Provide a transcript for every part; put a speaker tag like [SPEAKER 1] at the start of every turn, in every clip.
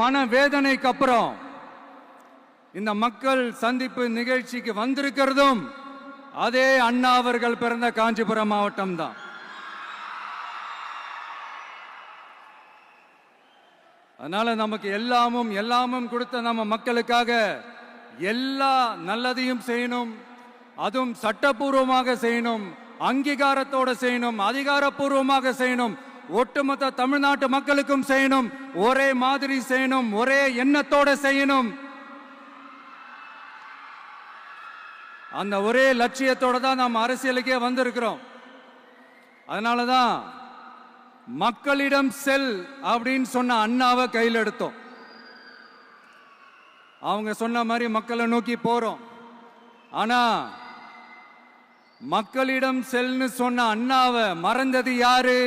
[SPEAKER 1] மனவேதனைக்கு அப்புறம் இந்த மக்கள் சந்திப்பு நிகழ்ச்சிக்கு வந்திருக்கிறதும் அதே அண்ணா அவர்கள் பிறந்த காஞ்சிபுரம் மாவட்டம் தான். அதனால நமக்கு எல்லாமும் கொடுத்த நம்ம மக்களுக்காக எல்லா நல்லதையும் செய்யணும், அதுவும் சட்டப்பூர்வமாக செய்யணும், அங்கீகாரத்தோட செய்யணும், அதிகாரப்பூர்வமாக செய்யணும், ஒட்டுமொத்த தமிழ்நாட்டு மக்களுக்கும் செய்யணும், ஒரே மாதிரி செய்யணும், ஒரே எண்ணத்தோட செய்யணும். அந்த ஒரே லட்சியத்தோட தான் நாம் அரசியலுக்கே வந்திருக்கிறோம். அதனாலதான் மக்களிடம் செல் அப்படின்னு சொன்ன அண்ணாவை கையில் எடுத்தோம். அவங்க சொன்ன மாதிரி மக்களை நோக்கி போறோம். ஆனா மக்களிடம் செல்னு சொன்ன அண்ணாவை மறந்தது யாரு?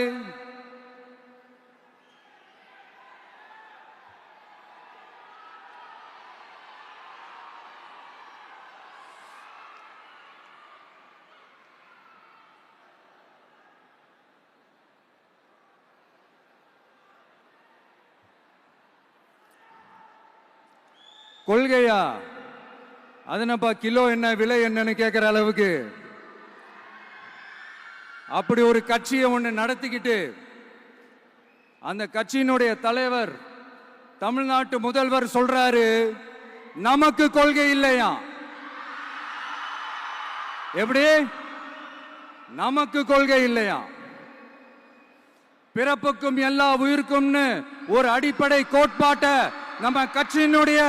[SPEAKER 1] கொள்கையா? அதனப்பா கிலோ என்ன விலை என்னன்னு கேட்கிற அளவுக்கு அப்படி ஒரு கட்சியை ஒன்று நடத்திக்கிட்டு அந்த கட்சியினுடைய தலைவர் தமிழ்நாட்டு முதல்வர் சொல்றாரு, நமக்கு கொள்கை இல்லையா? எப்படி? நமக்கு கொள்கை இல்லையா? பிறப்புக்கும் எல்லா உயிருக்கும்னு ஒரு அடிப்படை கோட்பாட்டை நம்ம கட்சியினுடைய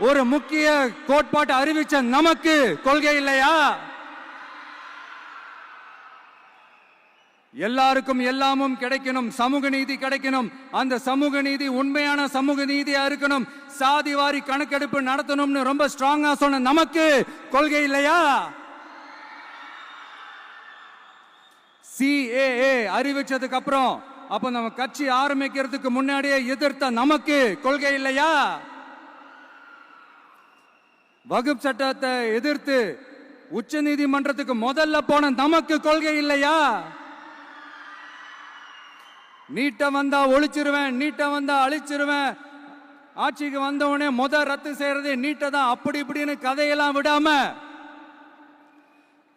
[SPEAKER 1] ஒரு முக்கிய கோட்பாட்டை அறிவிச்ச நமக்கு கொள்கை இல்லையா? எல்லாருக்கும் எல்லாமும் கிடைக்கணும், சமூக நீதி கிடைக்கணும், அந்த சமூக நீதி உண்மையான சமூக நீதியா இருக்கணும், சாதிவாரி கணக்கெடுப்பு நடத்தணும்னு ரொம்ப ஸ்ட்ராங்கா சொன்ன நமக்கு கொள்கை இல்லையா? CAA அறிவிச்சதுக்கு அப்புறம் அப்ப நம்ம கட்சி ஆரம்பிக்கிறதுக்கு முன்னாடியே எதிர்த்த நமக்கு கொள்கை இல்லையா? வகுப்பு சட்டத்தை எதிர்த்து உச்ச நீதிமன்றத்துக்கு முதல்ல போன நமக்கு கொள்கை இல்லையா? நீட்ட வந்தா ஒழிச்சிருவேன், நீட்ட வந்தா அழிச்சிருவேன், ஆட்சிக்கு வந்தவனே ரத்து செய்யறதே நீட்ட தான், அப்படி இப்படின்னு கதையெல்லாம் விடாம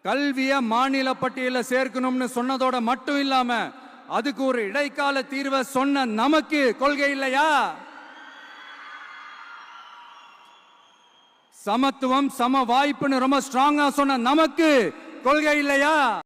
[SPEAKER 1] கல்விய மாநில பட்டியல சேர்க்கணும்னு சொன்னதோட மட்டும் இல்லாம அதுக்கு ஒரு இடைக்கால தீர்வை சொன்ன நமக்கு கொள்கை இல்லையா? சமத்துவம் சம வாய்ப்புன்னு ரொம்ப ஸ்ட்ராங்கா சொன்ன நமக்கு கொள்கை இல்லையா?